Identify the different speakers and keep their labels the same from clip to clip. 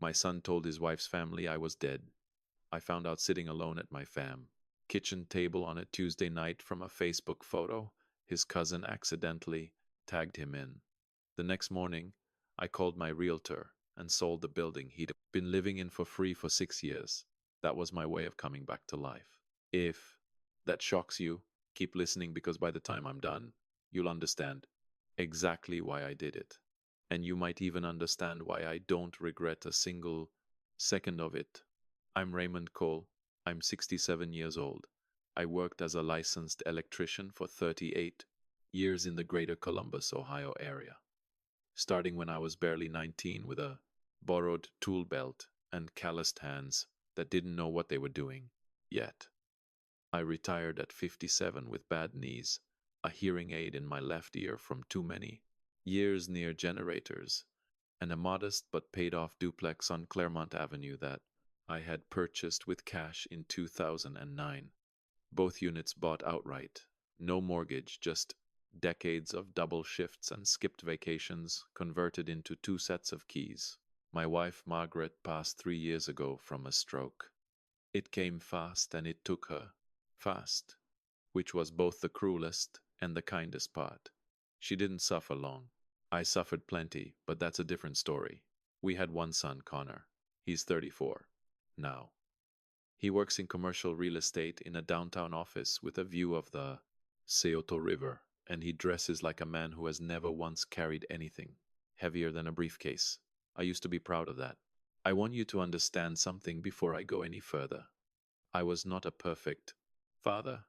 Speaker 1: My son told his wife's family I was dead. I found out sitting alone at my kitchen table on a Tuesday night from a Facebook photo his cousin accidentally tagged him in. The next morning, I called my realtor and sold the building he'd been living in for free for 6 years. That was my way of coming back to life. If that shocks you, keep listening because by the time I'm done, you'll understand exactly why I did it. And you might even understand why I don't regret a single second of it. I'm Raymond Cole. I'm 67 years old. I worked as a licensed electrician for 38 years in the greater Columbus, Ohio area, starting when I was barely 19 with a borrowed tool belt and calloused hands that didn't know what they were doing yet. I retired at 57 with bad knees, a hearing aid in my left ear from too many years near generators, and a modest but paid-off duplex on Claremont Avenue that I had purchased with cash in 2009. Both units bought outright, no mortgage, just decades of double shifts and skipped vacations converted into 2 sets of keys. My wife Margaret passed 3 years ago from a stroke. It came fast and it took her fast, which was both the cruelest and the kindest part. She didn't suffer long. I suffered plenty, but that's a different story. We had one son, Connor. He's 34 now. He works in commercial real estate in a downtown office with a view of the Scioto River, and he dresses like a man who has never once carried anything heavier than a briefcase. I used to be proud of that. I want you to understand something before I go any further. I was not a perfect father.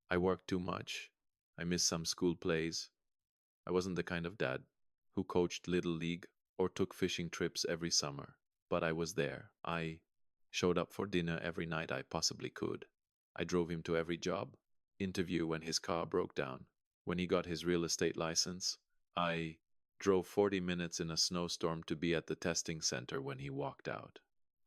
Speaker 1: I worked too much. I missed some school plays. I wasn't the kind of dad who coached Little League or took fishing trips every summer, but I was there. I showed up for dinner every night I possibly could. I drove him to every job interview when his car broke down. When he got his real estate license, I drove 40 minutes in a snowstorm to be at the testing center when he walked out.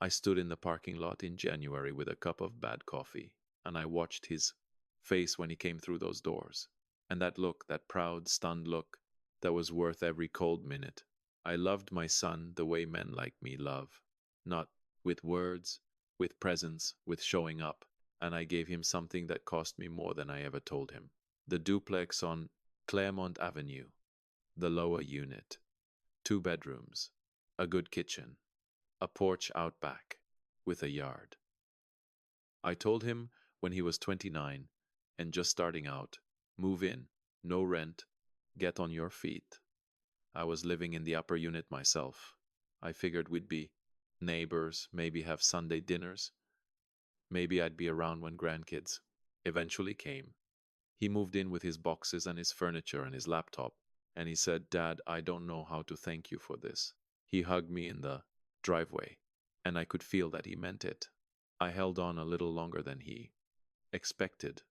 Speaker 1: I stood in the parking lot in January with a cup of bad coffee, and I watched his face when he came through those doors. And that look, that proud, stunned look, that was worth every cold minute. I loved my son the way men like me love. Not with words, with presence, with showing up. And I gave him something that cost me more than I ever told him. The duplex on Claremont Avenue, the lower unit, 2 bedrooms, a good kitchen, a porch out back, with a yard. I told him when he was 29 and just starting out, move in, no rent, get on your feet. I was living in the upper unit myself. I figured we'd be neighbors, maybe have Sunday dinners. Maybe I'd be around when grandkids eventually came. He moved in with his boxes and his furniture and his laptop, and he said, "Dad, I don't know how to thank you for this." He hugged me in the driveway, and I could feel that he meant it. I held on a little longer than he expected,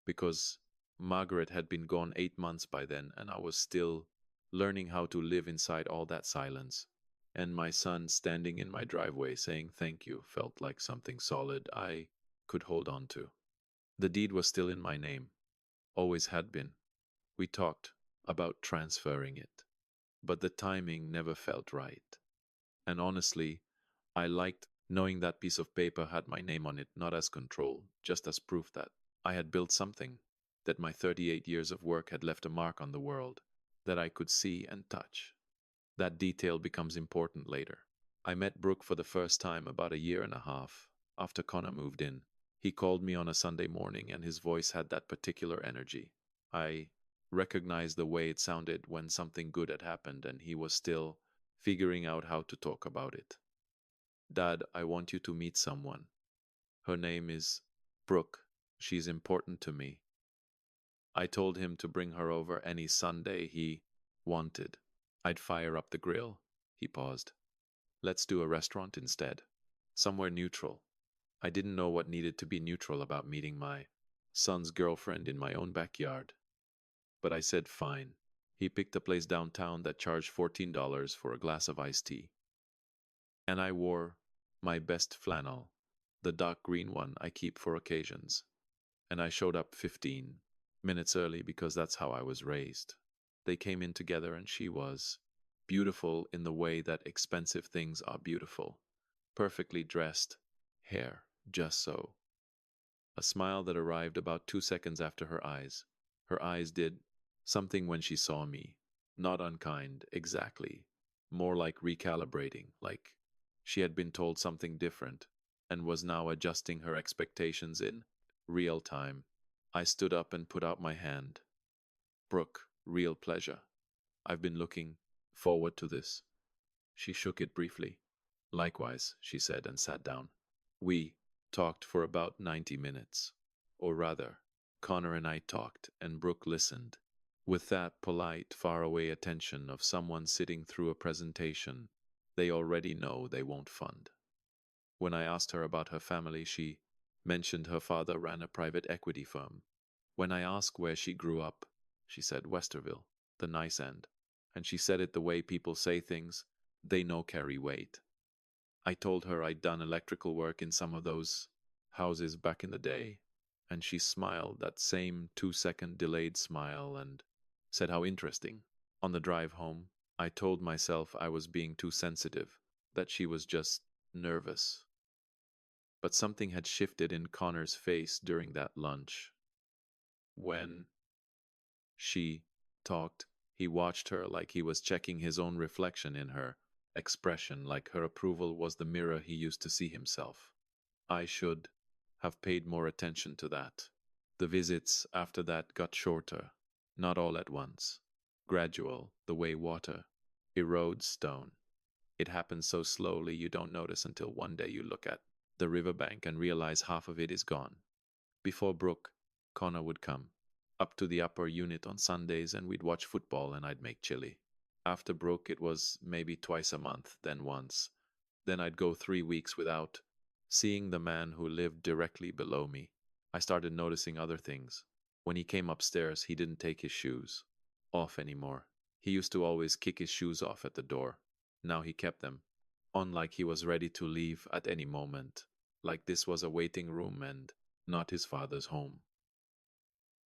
Speaker 1: because Margaret had been gone 8 months by then, and I was still learning how to live inside all that silence. And my son standing in my driveway saying thank you felt like something solid I could hold on to. The deed was still in my name, always had been. We talked about transferring it, but the timing never felt right. And honestly, I liked knowing that piece of paper had my name on it, not as control, just as proof that I had built something, that my 38 years of work had left a mark on the world, that I could see and touch. That detail becomes important later. I met Brooke for the first time about a year and a half after Connor moved in. He called me on a Sunday morning and his voice had that particular energy. I recognized the way it sounded when something good had happened and he was still figuring out how to talk about it. "Dad, I want you to meet someone. Her name is Brooke. She's important to me." I told him to bring her over any Sunday he wanted. I'd fire up the grill. He paused. "Let's do a restaurant instead. Somewhere neutral." I didn't know what needed to be neutral about meeting my son's girlfriend in my own backyard. But I said fine. He picked a place downtown that charged $14 for a glass of iced tea. And I wore my best flannel, the dark green one I keep for occasions. And I showed up 15 minutes early because that's how I was raised. They came in together and she was beautiful in the way that expensive things are beautiful, perfectly dressed, hair just so. A smile that arrived about 2 seconds after her eyes. Her eyes did something when she saw me. Not unkind, exactly. More like recalibrating, like she had been told something different and was now adjusting her expectations in real time. I stood up and put out my hand. Brooke, real pleasure. I've been looking forward to this. She shook it briefly. Likewise, she said and sat down. We talked for about 90 minutes. Or rather, Connor and I talked, and Brooke listened, with that polite, faraway attention of someone sitting through a presentation they already know they won't fund. When I asked her about her family, she mentioned her father ran a private equity firm. When I asked where she grew up, she said Westerville, the nice end. And she said it the way people say things they know carry weight. I told her I'd done electrical work in some of those houses back in the day, and she smiled that same 2 second delayed smile and said how interesting. On the drive home, I told myself I was being too sensitive, that she was just nervous. But something had shifted in Connor's face during that lunch. When she talked, he watched her like he was checking his own reflection in her expression, like her approval was the mirror he used to see himself. I should have paid more attention to that. The visits after that got shorter, not all at once. Gradual, the way water erodes stone. It happens so slowly you don't notice until one day you look at the riverbank and realize half of it is gone. Before Brooke, Connor would come up to the upper unit on Sundays and we'd watch football and I'd make chili. After Brooke, it was maybe twice a month, then once. Then I'd go 3 weeks without seeing the man who lived directly below me. I started noticing other things. When he came upstairs, he didn't take his shoes off anymore. He used to always kick his shoes off at the door. Now he kept them on like he was ready to leave at any moment, like this was a waiting room and not his father's home.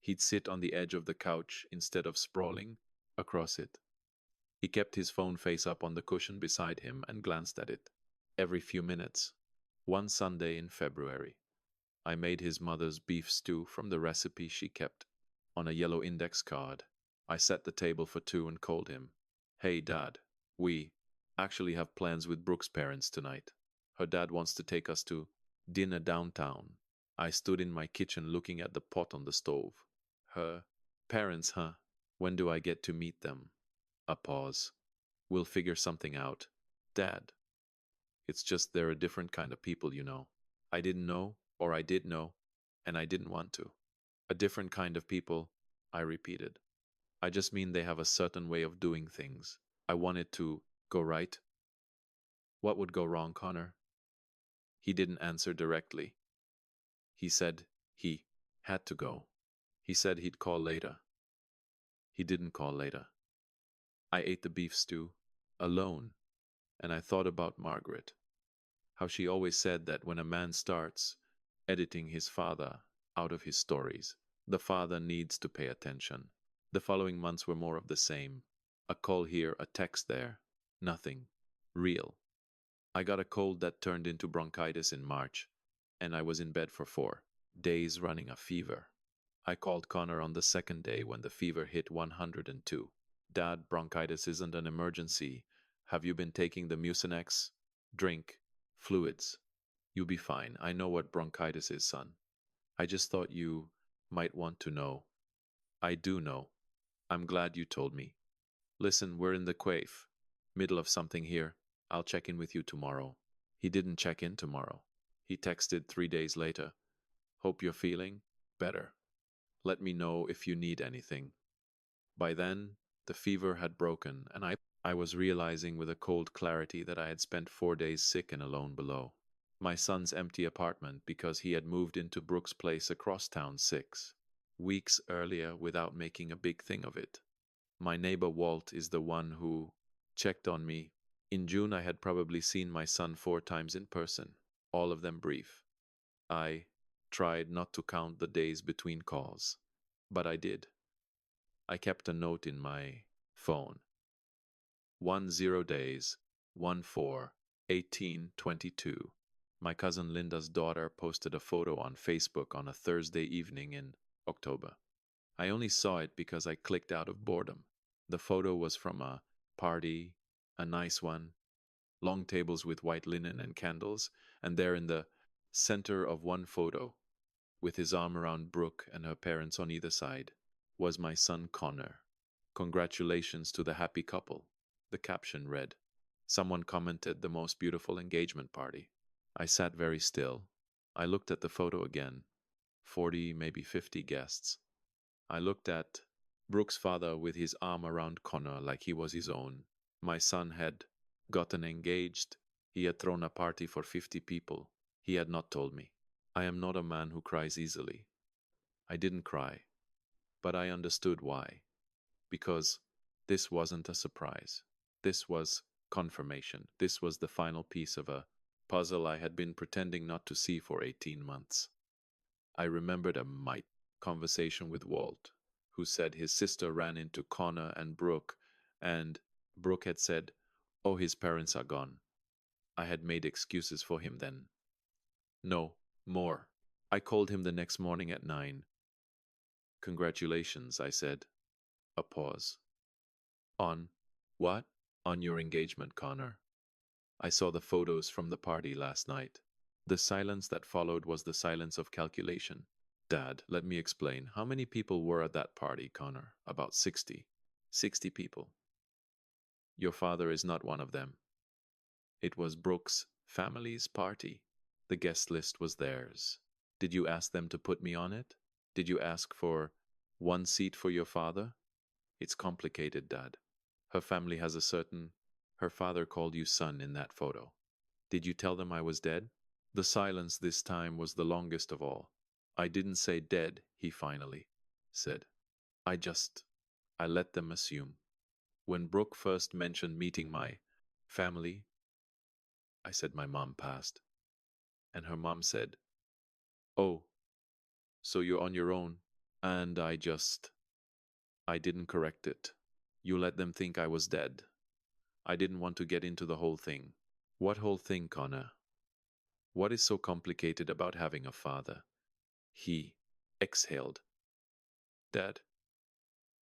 Speaker 1: He'd sit on the edge of the couch instead of sprawling across it. He kept his phone face up on the cushion beside him and glanced at it every few minutes. One Sunday in February, I made his mother's beef stew from the recipe she kept on a yellow index card. I set the table for two and called him. Hey, Dad, we actually have plans with Brooke's parents tonight. Her dad wants to take us to dinner downtown. I stood in my kitchen looking at the pot on the stove. Her parents, huh? When do I get to meet them? A pause. We'll figure something out. Dad. It's just they're a different kind of people, you know. I didn't know, or I did know, and I didn't want to. A different kind of people, I repeated. I just mean they have a certain way of doing things. I want it to go right. What would go wrong, Connor? He didn't answer directly. He said he had to go. He said he'd call later. He didn't call later. I ate the beef stew alone, and I thought about Margaret. How she always said that when a man starts editing his father out of his stories, the father needs to pay attention. The following months were more of the same. A call here, a text there. Nothing real. I got a cold that turned into bronchitis in March, and I was in bed for 4 days running a fever. I called Connor on the second day when the fever hit 102. Dad, bronchitis isn't an emergency. Have you been taking the Mucinex? Drink. Fluids. You'll be fine. I know what bronchitis is, son. I just thought you might want to know. I do know. I'm glad you told me. Listen, we're in the quaif. Middle of something here. I'll check in with you tomorrow. He didn't check in tomorrow. He texted 3 days later. Hope you're feeling better. Let me know if you need anything. By then, the fever had broken, and I was realizing with a cold clarity that I had spent 4 days sick and alone below my son's empty apartment because he had moved into Brooke's place across town 6 weeks earlier without making a big thing of it. My neighbor Walt is the one who checked on me. In June, I had probably seen my son 4 times in person, all of them brief. I tried not to count the days between calls, but I did. I kept a note in my phone. 10 days, 1/4/1822. My cousin Linda's daughter posted a photo on Facebook on a Thursday evening in October. I only saw it because I clicked out of boredom. The photo was from a party, a nice one, long tables with white linen and candles, and there in the center of one photo, with his arm around Brooke and her parents on either side, was my son Connor. Congratulations to the happy couple. The caption read. Someone commented the most beautiful engagement party. I sat very still. I looked at the photo again. 40, maybe 50 guests. I looked at Brooke's father with his arm around Connor like he was his own. My son had gotten engaged. He had thrown a party for 50 people. He had not told me. I am not a man who cries easily. I didn't cry, but I understood why. Because this wasn't a surprise. This was confirmation. This was the final piece of a puzzle I had been pretending not to see for 18 months. I remembered a mite conversation with Walt, who said his sister ran into Connor and Brooke, and Brooke had said, "Oh, his parents are gone." I had made excuses for him then. No, more. I called him the next morning at 9. "Congratulations," I said. A pause. "On what?" "On your engagement, Connor. I saw the photos from the party last night." The silence that followed was the silence of calculation. "Dad, let me explain. How many people were at that party, Connor?" "About 60. 60 people. Your father is not one of them. It was Brooke's family's party. The guest list was theirs. Did you ask them to put me on it? Did you ask for one seat for your father? It's complicated, Dad. Her family has a certain... Her father called you son in that photo. Did you tell them I was dead?" The silence this time was the longest of all. "I didn't say dead," he finally said. I let them assume. When Brooke first mentioned meeting my family, I said my mom passed. And her mom said, "Oh, so you're on your own." And I didn't correct it. You let them think I was dead. I didn't want to get into the whole thing. What whole thing, Connor? What is so complicated about having a father? He exhaled. Dad,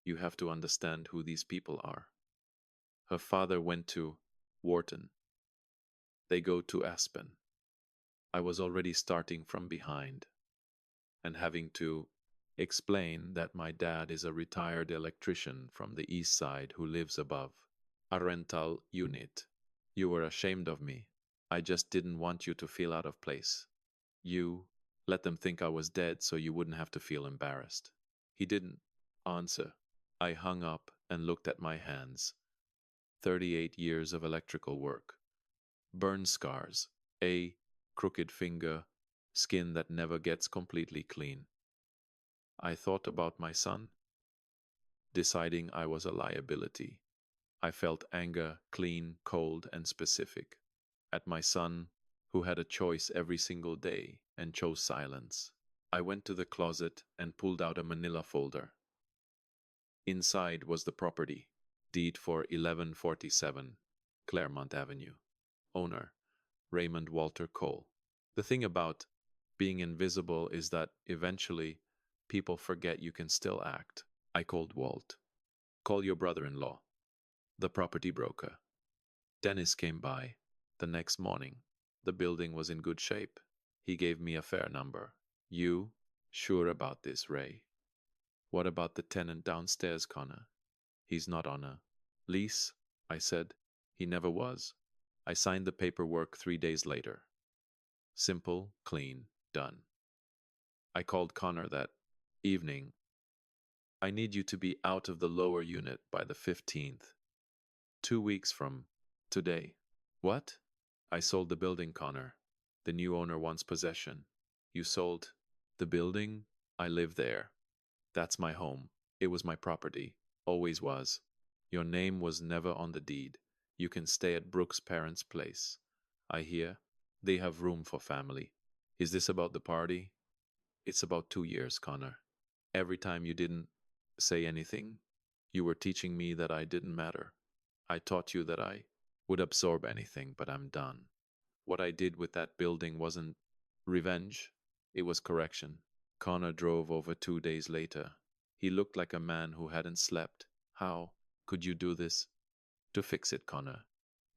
Speaker 1: you have to understand who these people are. Her father went to Wharton. They go to Aspen. I was already starting from behind and having to explain that my dad is a retired electrician from the east side who lives above a rental unit. You were ashamed of me. I just didn't want you to feel out of place. You let them think I was dead so you wouldn't have to feel embarrassed. He didn't answer. I hung up and looked at my hands. 38 years of electrical work. Burn scars. A crooked finger. Skin that never gets completely clean. I thought about my son, deciding I was a liability. I felt anger, clean, cold, and specific. At my son, who had a choice every single day and chose silence. I went to the closet and pulled out a manila folder. Inside was the property, deed for 1147 Claremont Avenue. Owner, Raymond Walter Cole. The thing about being invisible is that eventually people forget you can still act. I called Walt. "Call your brother-in-law." The property broker. Dennis came by. The next morning, the building was in good shape. He gave me a fair number. "You sure about this, Ray?" "What about the tenant downstairs, Connor?" "He's not on a lease," I said. "He never was." I signed the paperwork 3 days later. Simple, clean, done. I called Connor that evening. "I need you to be out of the lower unit by the 15th. 2 weeks from today." "What?" "I sold the building, Connor. The new owner wants possession." "You sold the building?" "I live there. That's my home. It was my property. Always was. Your name was never on the deed. You can stay at Brooke's parents' place. I hear they have room for family. Is this about the party?" "It's about 2 years, Connor. Every time you didn't say anything, you were teaching me that I didn't matter. I taught you that I would absorb anything, but I'm done. What I did with that building wasn't revenge, it was correction. Connor drove over 2 days later. He looked like a man who hadn't slept. How could you do this? To fix it, Connor.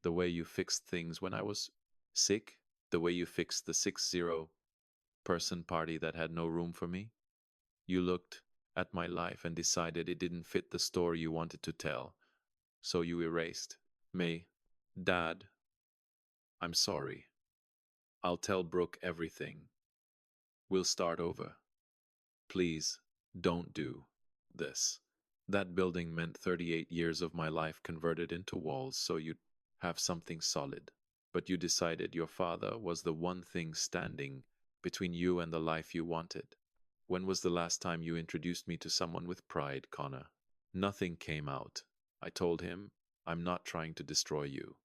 Speaker 1: The way you fixed things when I was sick, the way you fixed the 60-person party that had no room for me. You looked at my life and decided it didn't fit the story you wanted to tell, so you erased me. Dad, I'm sorry. I'll tell Brooke everything. We'll start over. Please, don't do this. That building meant 38 years of my life converted into walls so you'd have something solid. But you decided your father was the one thing standing between you and the life you wanted. When was the last time you introduced me to someone with pride, Connor? Nothing came out. I told him, I'm not trying to destroy you,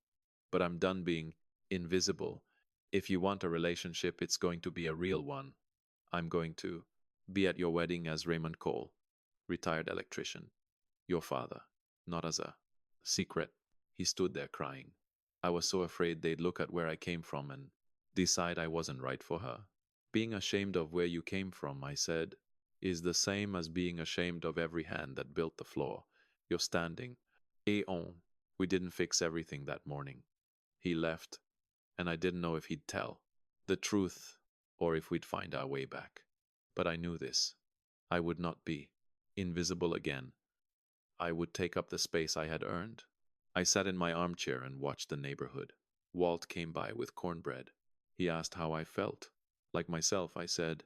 Speaker 1: but I'm done being invisible. If you want a relationship, it's going to be a real one. I'm going to be at your wedding as Raymond Cole, retired electrician. Your father, not as a secret. He stood there crying. I was so afraid they'd look at where I came from and decide I wasn't right for her. Being ashamed of where you came from, I said, is the same as being ashamed of every hand that built the floor. You're standing. We didn't fix everything that morning. He left, and I didn't know if he'd tell the truth or if we'd find our way back. But I knew this. I would not be invisible again. I would take up the space I had earned. I sat in my armchair and watched the neighborhood. Walt came by with cornbread. He asked how I felt. Like myself, I said,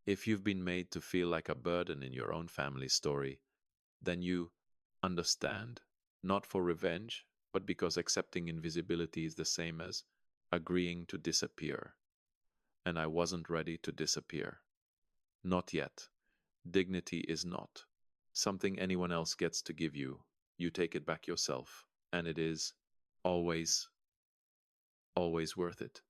Speaker 1: if you've been made to feel like a burden in your own family story, then you understand, not for revenge, but because accepting invisibility is the same as agreeing to disappear. And I wasn't ready to disappear. Not yet. Dignity is not something anyone else gets to give you. You take it back yourself, and it is always, always worth it.